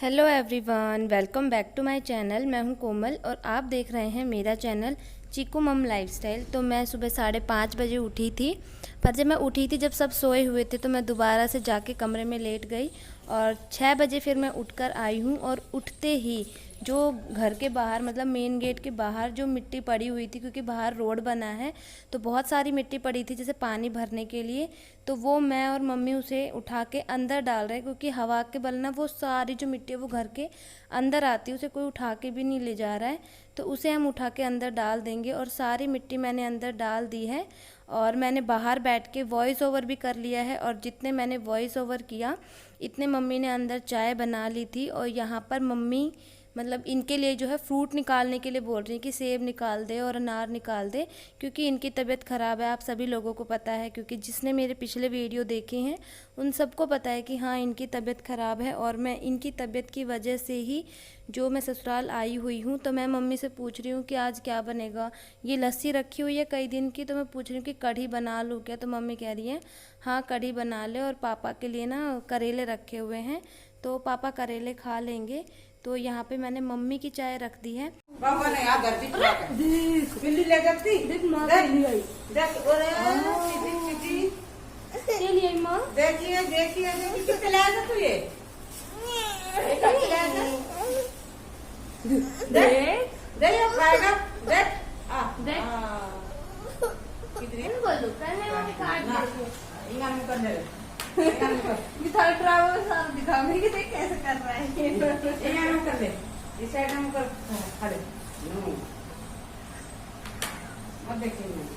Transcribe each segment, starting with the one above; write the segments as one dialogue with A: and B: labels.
A: Hello everyone, welcome back to my channel. मैं हूं कोमल और आप देख रहे हैं मेरा चैनल चीकू मम लाइफस्टाइल। तो मैं सुबह 5:30 बजे उठी थी, पर जब सब सोए हुए थे तो मैं दोबारा से जाके कमरे में लेट गई और 6 बजे फिर मैं उठकर आई हूं। और उठते ही जो घर के बाहर मतलब मेन गेट के बाहर जो मिट्टी पड़ी हुई थी, क्योंकि बाहर रोड बना है तो बहुत सारी मिट्टी पड़ी थी जैसे पानी भरने के लिए, तो वो मैं और मम्मी उसे उठा के अंदर डाल रहे, क्योंकि हवा के बल ना वो सारी जो मिट्टी है वो घर के अंदर आती है, उसे कोई उठा के भी नहीं ले जा रहा है, तो उसे हम उठा के अंदर डाल देंगे। और सारी मिट्टी मैंने अंदर डाल दी है और मैंने बाहर बैठ के वॉइस ओवर भी कर लिया है। और जितने मैंने वॉइस ओवर किया इतने मम्मी ने अंदर चाय बना ली थी। और यहाँ पर मम्मी मतलब इनके लिए जो है फ्रूट निकालने के लिए बोल रही है कि सेब निकाल दे और अनार निकाल दे, क्योंकि इनकी तबीयत ख़राब है। आप सभी लोगों को पता है, क्योंकि जिसने मेरे पिछले वीडियो देखे हैं उन सबको पता है कि हाँ इनकी तबीयत ख़राब है। और मैं इनकी तबीयत की वजह से ही जो मैं ससुराल आई हुई हूँ, तो मैं मम्मी से पूछ रही हूँ कि आज क्या बनेगा। ये लस्सी रखी हुई है कई दिन की, तो मैं पूछ रही हूँ कि कढ़ी बना लूँ क्या, तो मम्मी कह रही है हाँ कढ़ी बना ले। और पापा के लिए ना करेले रखे हुए हैं, तो पापा करेले खा लेंगे। तो यहाँ पे मैंने मम्मी की चाय रख दी है।
B: बाबा ने याद कर दी बिल्ली ले जाती देख मां के लिए आई देख ओरे चिटी
A: के लिए मां
B: देखिए देखिए देखिए कितने लाया तू ये कितने लाया देख देख खाएगा देख
A: देख
B: कितने
A: बोलो पहले मैंने काट दिया
B: इंगान में कर दे
A: मिठाई ट्रैवल सारा दिखाऊंगी कि देख कैसे कर रहा है।
B: इंगान में कर दे इस साइड में कर खड़े मत देखिए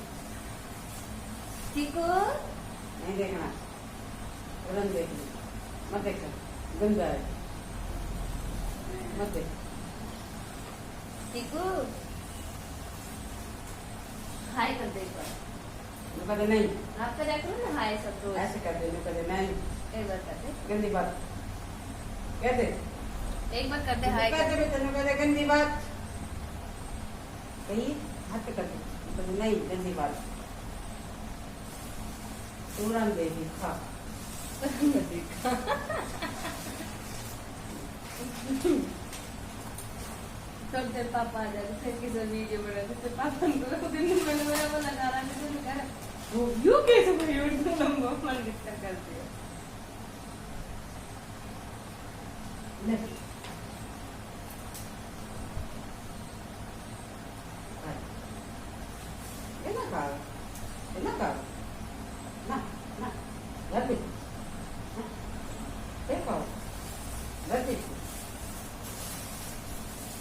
A: चीकू
B: नहीं देखना रंग देखना मत देखना गंदा है मत देख
A: चीकू हाय कर दे एक बार।
B: कदे नहीं
A: आप कर रखो ना हाय सब रोज
B: ऐसे कर दे कदे नहीं
A: एक बार कर दे,
B: गंदी बात कह दे
A: एक बार कर दे हाय
B: कह दे तेरे कह दे गंदी बात कही हाथ पे कर दे कदे नहीं गंदी बात तुरंत दे दी खा
A: थोड़ी देर पापा आ जाए फिर किसी वीडियो बना तो पापा को दिन में मेरा वो लगा रहा है तो कह वो यू कैसे कोई यूट्यूब नंबर मन डिस्कस करते हैं।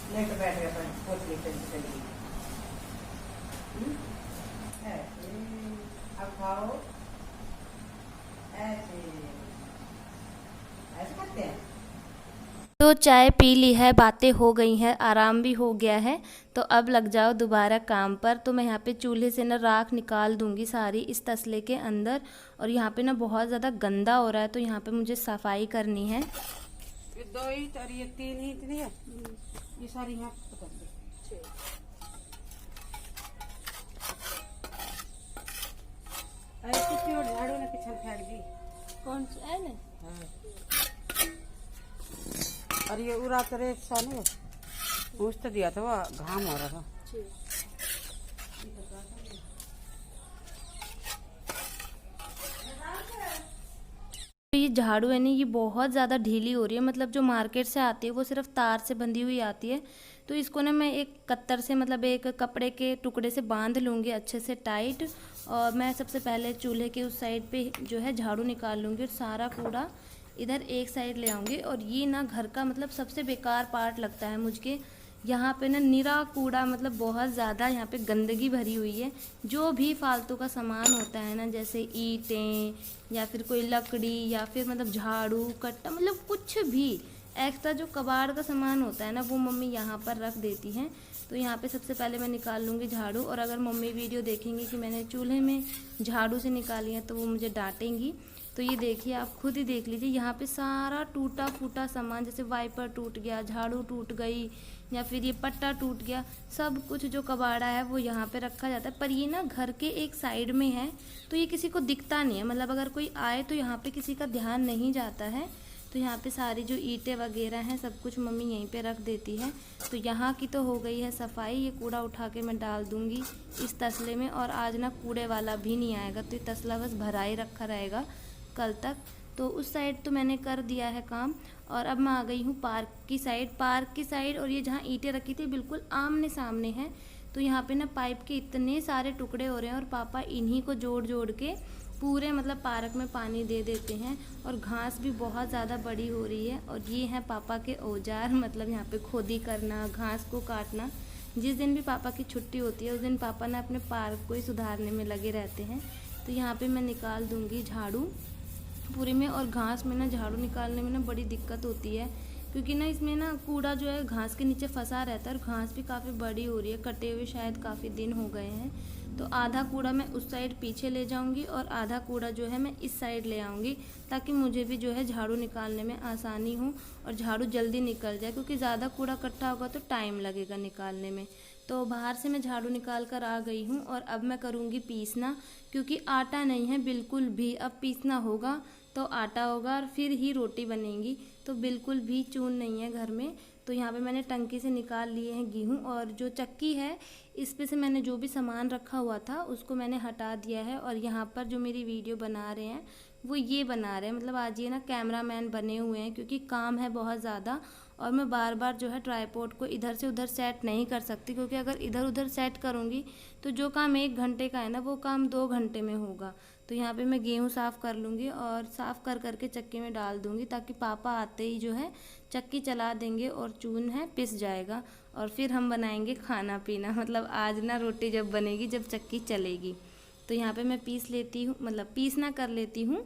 B: लेकर बैठ गया अपन पोतली चली ऐसे अब खाओ ऐसे ऐसे करते हैं।
A: तो चाय पी ली है, बातें हो गई हैं, आराम भी हो गया है, तो अब लग जाओ दोबारा काम पर। तो मैं यहाँ पे चूल्हे से ना राख निकाल दूंगी सारी इस तसले के अंदर। और यहाँ पे ना बहुत ज़्यादा गंदा हो रहा है, तो यहाँ पे मुझे सफाई करनी है।
B: ये 2 ही और ये 3 ही इतनी है, ये सारी यहाँ पकड़ दे। ऐसी क्यों झाड़ू ने पिछल फेंक दी
A: कौन सा है ना?
B: और ये उड़ा करे सा नहीं पूछ तो दिया था, वो घाम हो रहा था।
A: ये झाड़ू है ना, ये बहुत ज़्यादा ढीली हो रही है, मतलब जो मार्केट से आती है वो सिर्फ तार से बंधी हुई आती है। तो इसको ना मैं एक कत्तर से मतलब एक कपड़े के टुकड़े से बांध लूँगी अच्छे से टाइट। और मैं सबसे पहले चूल्हे के उस साइड पे जो है झाड़ू निकाल लूँगी और सारा कूड़ा इधर एक साइड ले आऊँगी। और ये ना घर का मतलब सबसे बेकार पार्ट लगता है मुझे, यहाँ पे ना निरा कूड़ा, मतलब बहुत ज़्यादा यहाँ पे गंदगी भरी हुई है। जो भी फालतू का सामान होता है ना, जैसे ईंटें या फिर कोई लकड़ी या फिर मतलब झाड़ू कट्टा, मतलब कुछ भी एक्स्ट्रा जो कबाड़ का सामान होता है ना, वो मम्मी यहाँ पर रख देती हैं। तो यहाँ पे सबसे पहले मैं निकाल लूँगी झाड़ू। और अगर मम्मी वीडियो देखेंगी कि मैंने चूल्हे में झाड़ू से निकाली है तो वो मुझे डांटेंगी। तो ये देखिए, आप खुद ही देख लीजिए, यहाँ पे सारा टूटा फूटा सामान, जैसे वाइपर टूट गया, झाड़ू टूट गई, या फिर ये पट्टा टूट गया, सब कुछ जो कबाड़ा है वो यहाँ पे रखा जाता है। पर ये ना घर के एक साइड में है तो ये किसी को दिखता नहीं है, मतलब अगर कोई आए तो यहाँ पे किसी का ध्यान नहीं जाता है। तो तो यहाँ पे सारी जो ईंटें वगैरह हैं सब कुछ मम्मी यहीं पे रख देती है। तो यहाँ की तो हो गई है सफाई। ये कूड़ा उठा के मैं डाल दूँगी इस तसले में, और आज ना कूड़े वाला भी नहीं आएगा, तो ये तसला बस भरा ही रखा रहेगा कल तक। तो उस साइड तो मैंने कर दिया है काम, और अब मैं आ गई हूँ पार्क की साइड। और ये जहाँ ईंटें रखी थी बिल्कुल आमने सामने है। तो यहाँ पे ना पाइप के इतने सारे टुकड़े हो रहे हैं, और पापा इन्हीं को जोड़ जोड़ के पूरे मतलब पार्क में पानी दे देते हैं। और घास भी बहुत ज़्यादा बड़ी हो रही है। और ये हैं पापा के औजार, मतलब यहाँ पे खोदी करना, घास को काटना। जिस दिन भी पापा की छुट्टी होती है उस दिन पापा ना अपने पार्क को ही सुधारने में लगे रहते हैं। तो यहाँ पे मैं निकाल दूँगी झाड़ू पूरे में। और घास में ना झाड़ू निकालने में ना बड़ी दिक्कत होती है, क्योंकि ना इसमें ना कूड़ा जो है घास के नीचे फंसा रहता है, और घास भी काफ़ी बड़ी हो रही है, कटे हुए शायद काफ़ी दिन हो गए हैं। तो आधा कूड़ा मैं उस साइड पीछे ले जाऊंगी, और आधा कूड़ा जो है मैं इस साइड ले आऊँगी, ताकि मुझे भी जो है झाड़ू निकालने में आसानी हो और झाड़ू जल्दी निकल जाए, क्योंकि ज़्यादा कूड़ा इकट्ठा होगा तो टाइम लगेगा निकालने में। तो बाहर से मैं झाड़ू निकाल कर आ गई हूँ, और अब मैं करूँगी पीसना, क्योंकि आटा नहीं है बिल्कुल भी। अब पीसना होगा तो आटा होगा, और फिर ही रोटी बनेगी। तो बिल्कुल भी चून नहीं है घर में। तो यहाँ पे मैंने टंकी से निकाल लिए हैं गेहूँ, और जो चक्की है इस पे से मैंने जो भी सामान रखा हुआ था उसको मैंने हटा दिया है। और यहाँ पर जो मेरी वीडियो बना रहे हैं वो ये बना रहे हैं, मतलब आज ये ना कैमरामैन बने हुए हैं, क्योंकि काम है बहुत ज़्यादा, और मैं बार बार जो है ट्राइपॉड को इधर से उधर सेट नहीं कर सकती, क्योंकि अगर इधर उधर सेट करूँगी तो जो काम 1 घंटे का है ना वो काम 2 घंटे में होगा। तो यहाँ पे मैं गेहूँ साफ़ कर लूँगी, और साफ़ कर करके चक्की में डाल दूँगी, ताकि पापा आते ही जो है चक्की चला देंगे और चून है पिस जाएगा, और फिर हम बनाएंगे खाना पीना। मतलब आज ना रोटी जब बनेगी जब चक्की चलेगी। तो यहाँ पे मैं पीस लेती हूँ, मतलब पीसना कर लेती हूँ।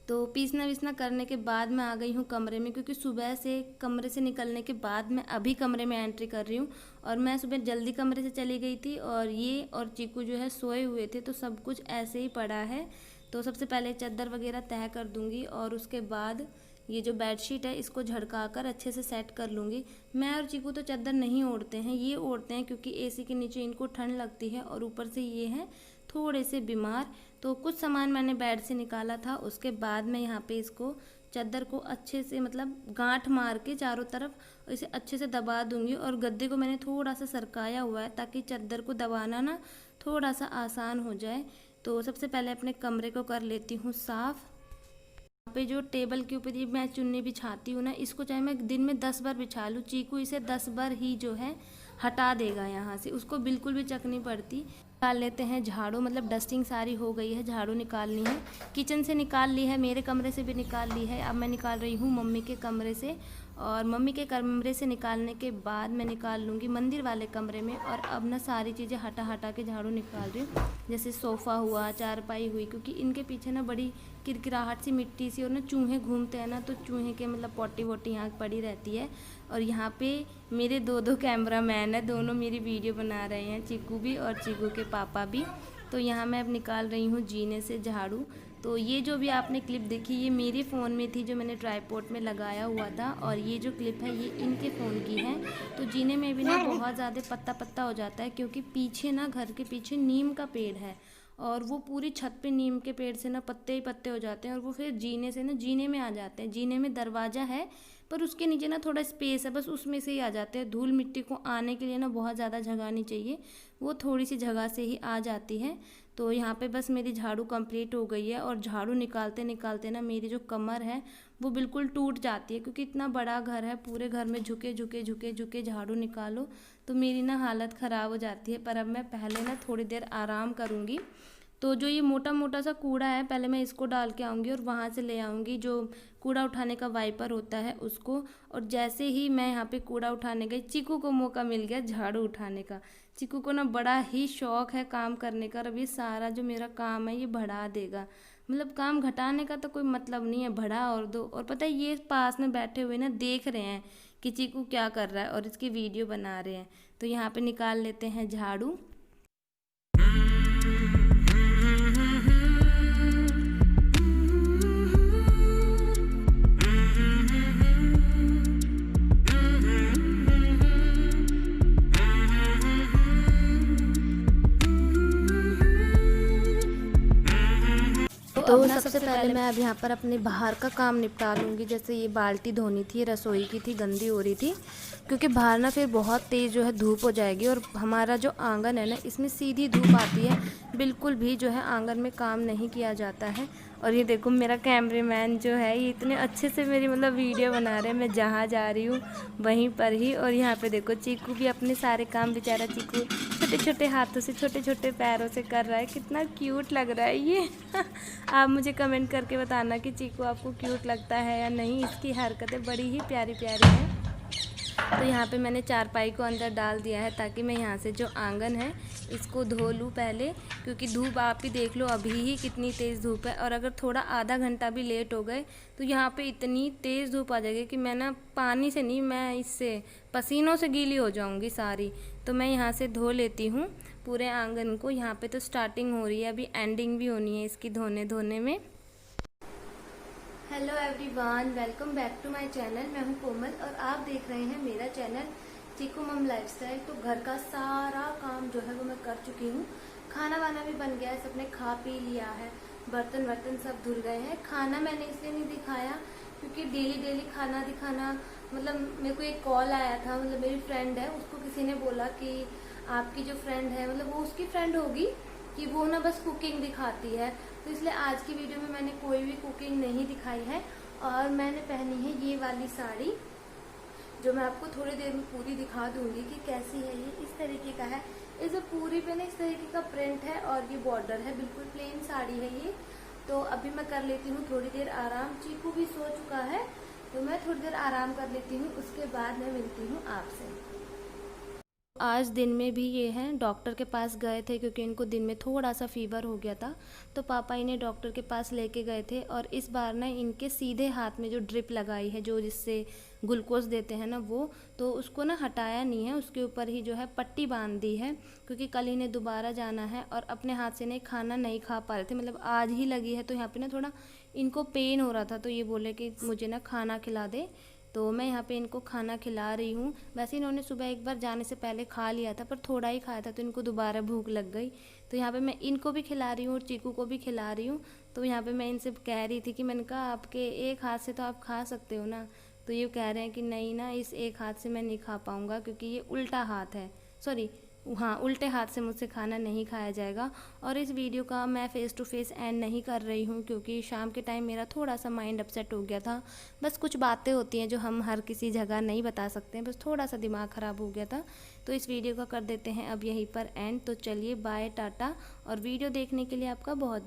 A: तो पीसना वीसना करने के बाद मैं आ गई हूँ कमरे में, क्योंकि सुबह से कमरे से निकलने के बाद मैं अभी कमरे में एंट्री कर रही हूँ। और मैं सुबह जल्दी कमरे से चली गई थी, और ये और चीकू जो है सोए हुए थे, तो सब कुछ ऐसे ही पड़ा है। तो सबसे पहले चादर वगैरह तह कर दूँगी, और उसके बाद ये जो बेडशीट है इसको झड़का कर अच्छे से सेट कर लूँगी। मैं और चीकू तो चादर नहीं ओढ़ते हैं, ये ओढ़ते हैं क्योंकि एसी के नीचे इनको ठंड लगती है, और ऊपर से ये हैं थोड़े से बीमार। तो कुछ सामान मैंने बेड से निकाला था, उसके बाद मैं यहाँ पे इसको चादर को अच्छे से मतलब गांठ मार के चारों तरफ इसे अच्छे से दबा दूंगी। और गद्दे को मैंने थोड़ा सा सरकाया हुआ है, ताकि चादर को दबाना ना थोड़ा सा आसान हो जाए। तो सबसे पहले अपने कमरे को कर लेती हूँ साफ़। यहाँ पे जो टेबल के ऊपर ये मैं चुन्नी बिछाती हूँ ना, इसको चाहे मैं दिन में 10 बार बिछा लूँ, चीकू इसे 10 बार ही जो है हटा देगा यहाँ से, उसको बिल्कुल भी चक नहीं पड़ती। निकाल लेते हैं झाड़ू, मतलब डस्टिंग सारी हो गई है, झाड़ू निकालनी है। किचन से निकाल ली है, मेरे कमरे से भी निकाल ली है। अब मैं निकाल रही हूँ मम्मी के कमरे से, और मम्मी के कमरे से निकालने के बाद मैं निकाल लूँगी मंदिर वाले कमरे में। और अब ना सारी चीज़ें हटा हटा के झाड़ू निकाल रही हूँ, जैसे सोफ़ा हुआ, चारपाई हुई, क्योंकि इनके पीछे ना बड़ी किरकिराहट सी मिट्टी सी, और ना चूहे घूमते हैं ना, तो चूहे के मतलब पोटी वोटी यहाँ पड़ी रहती है। और यहाँ पे मेरे दो कैमरा मैन है, दोनों मेरी वीडियो बना रहे हैं, चीकू भी और चीकू के पापा भी। तो यहाँ मैं अब निकाल रही हूँ जीने से झाड़ू। तो ये जो भी आपने क्लिप देखी ये मेरे फ़ोन में थी, जो मैंने ट्राइपॉड में लगाया हुआ था, और ये जो क्लिप है ये इनके फ़ोन की है। तो जीने में भी ना बहुत ज़्यादा पत्ता पत्ता हो जाता है, क्योंकि पीछे ना घर के पीछे नीम का पेड़ है, और वो पूरी छत पे नीम के पेड़ से ना पत्ते ही पत्ते हो जाते हैं, और वो फिर जीने से ना जीने में आ जाते हैं। जीने में दरवाज़ा है पर उसके नीचे ना थोड़ा स्पेस है, बस उसमें से ही आ जाते हैं। धूल मिट्टी को आने के लिए ना बहुत ज़्यादा जगह नहीं चाहिए, वो थोड़ी सी जगह से ही आ जाती है। तो यहाँ पे बस मेरी झाड़ू कंप्लीट हो गई है, और झाड़ू निकालते निकालते ना मेरी जो कमर है वो बिल्कुल टूट जाती है, क्योंकि इतना बड़ा घर है, पूरे घर में झुके झुके झुके झुके झाड़ू निकालो तो मेरी ना हालत ख़राब हो जाती है। पर अब मैं पहले ना थोड़ी देर आराम करूँगी। तो जो ये मोटा मोटा सा कूड़ा है पहले मैं इसको डाल के आऊँगी, और वहाँ से ले आऊँगी जो कूड़ा उठाने का वाइपर होता है उसको। और जैसे ही मैं यहाँ पे कूड़ा उठाने गई, चीकू को मौका मिल गया झाड़ू उठाने का। चीकू को ना बड़ा ही शौक़ है काम करने का, अब ये सारा जो मेरा काम है ये बढ़ा देगा। मतलब काम घटाने का तो कोई मतलब नहीं है, बढ़ा और दो। और पता है ये पास में बैठे हुए ना देख रहे हैं कि चीकू क्या कर रहा है, और इसकी वीडियो बना रहे हैं। तो यहाँ पे निकाल लेते हैं झाड़ू। तो सबसे पहले मैं अब यहाँ पर अपने बाहर का काम निपटा लूँगी। जैसे ये बाल्टी धोनी थी, रसोई की थी, गंदी हो रही थी, क्योंकि बाहर ना फिर बहुत तेज़ जो है धूप हो जाएगी। और हमारा जो आंगन है ना, इसमें सीधी धूप आती है, बिल्कुल भी जो है आंगन में काम नहीं किया जाता है। और ये देखो मेरा कैमरामैन जो है, ये इतने अच्छे से मेरी मतलब वीडियो बना रहे हैं, मैं जहाँ जा रही हूँ वहीं पर ही। और यहाँ पे देखो चीकू भी अपने सारे काम, बेचारा चीकू छोटे छोटे हाथों से, छोटे छोटे पैरों से कर रहा है। कितना क्यूट लग रहा है ये। आप मुझे कमेंट करके बताना कि चीकू आपको क्यूट लगता है या नहीं। इसकी हरकतें बड़ी ही प्यारी प्यारी हैं। तो यहाँ पे मैंने चारपाई को अंदर डाल दिया है, ताकि मैं यहाँ से जो आंगन है इसको धो लूँ पहले, क्योंकि धूप आप ही देख लो अभी ही कितनी तेज़ धूप है। और अगर थोड़ा आधा घंटा भी लेट हो गए तो यहाँ पे इतनी तेज़ धूप आ जाएगी कि मैं ना पानी से नहीं, मैं इससे पसीनों से गीली हो जाऊँगी सारी। तो मैं यहाँ से धो लेती हूँ पूरे आंगन को। यहाँ पे तो स्टार्टिंग हो रही है, अभी एंडिंग भी होनी है इसकी धोने में। Hello everyone, welcome back to my channel. मैं हूं कोमल और आप देख रहे हैं मेरा चैनल चीकू मम लाइफस्टाइल। तो घर का सारा काम जो है वो मैं कर चुकी हूँ। खाना वाना भी बन गया है, सबने खा पी लिया है, बर्तन वर्तन सब धुल गए हैं। खाना मैंने इसलिए नहीं दिखाया क्योंकि डेली खाना दिखाना, मतलब मेरे को एक कॉल आया था, मतलब मेरी फ्रेंड है, उसको किसी ने बोला कि आपकी जो फ्रेंड है, मतलब वो उसकी फ्रेंड होगी, कि वो ना बस कुकिंग दिखाती है। तो इसलिए आज की वीडियो में मैंने कोई भी कुकिंग नहीं दिखाई है। और मैंने पहनी है ये वाली साड़ी, जो मैं आपको थोड़ी देर में पूरी दिखा दूंगी कि कैसी है। ये इस तरीके का है, इस पूरी पे ना इस तरीके का प्रिंट है और ये बॉर्डर है, बिल्कुल प्लेन साड़ी है ये। तो अभी मैं कर लेती हूँ थोड़ी देर आराम। चीकू भी सो चुका है, तो मैं थोड़ी देर आराम कर लेती हूँ, उसके बाद मैं मिलती हूँ आपसे। आज दिन में भी ये हैं डॉक्टर के पास गए थे, क्योंकि इनको दिन में थोड़ा सा फीवर हो गया था, तो पापा इन्हें डॉक्टर के पास लेके गए थे। और इस बार ना इनके सीधे हाथ में जो ड्रिप लगाई है, जो जिससे ग्लूकोज देते हैं ना वो, तो उसको ना हटाया नहीं है, उसके ऊपर ही जो है पट्टी बांध दी है, क्योंकि कल इन्हें दोबारा जाना है। और अपने हाथ से इन्हें खाना नहीं खा पा रहे थे, मतलब आज ही लगी है, तो यहाँ पे ना थोड़ा इनको पेन हो रहा था, तो ये बोले कि मुझे ना खाना खिला दे। तो मैं यहाँ पे इनको खाना खिला रही हूँ। वैसे इन्होंने सुबह एक बार जाने से पहले खा लिया था, पर थोड़ा ही खाया था, तो इनको दोबारा भूख लग गई। तो यहाँ पे मैं इनको भी खिला रही हूँ और चीकू को भी खिला रही हूँ। तो यहाँ पे मैं इनसे कह रही थी कि मैंने कहा आपके एक हाथ से तो आप खा सकते हो ना, तो ये कह रहे हैं कि नहीं ना, इस एक हाथ से मैं नहीं खा पाऊँगा, क्योंकि ये उल्टा हाथ है, सॉरी हाँ, उल्टे हाथ से मुझसे खाना नहीं खाया जाएगा। और इस वीडियो का मैं फ़ेस टू फेस एंड नहीं कर रही हूँ, क्योंकि शाम के टाइम मेरा थोड़ा सा माइंड अपसेट हो गया था। बस कुछ बातें होती हैं जो हम हर किसी जगह नहीं बता सकते हैं, बस थोड़ा सा दिमाग ख़राब हो गया था। तो इस वीडियो का कर देते हैं अब यहीं पर एंड। तो चलिए बाय, टाटा। और वीडियो देखने के लिए आपका बहुत बहुत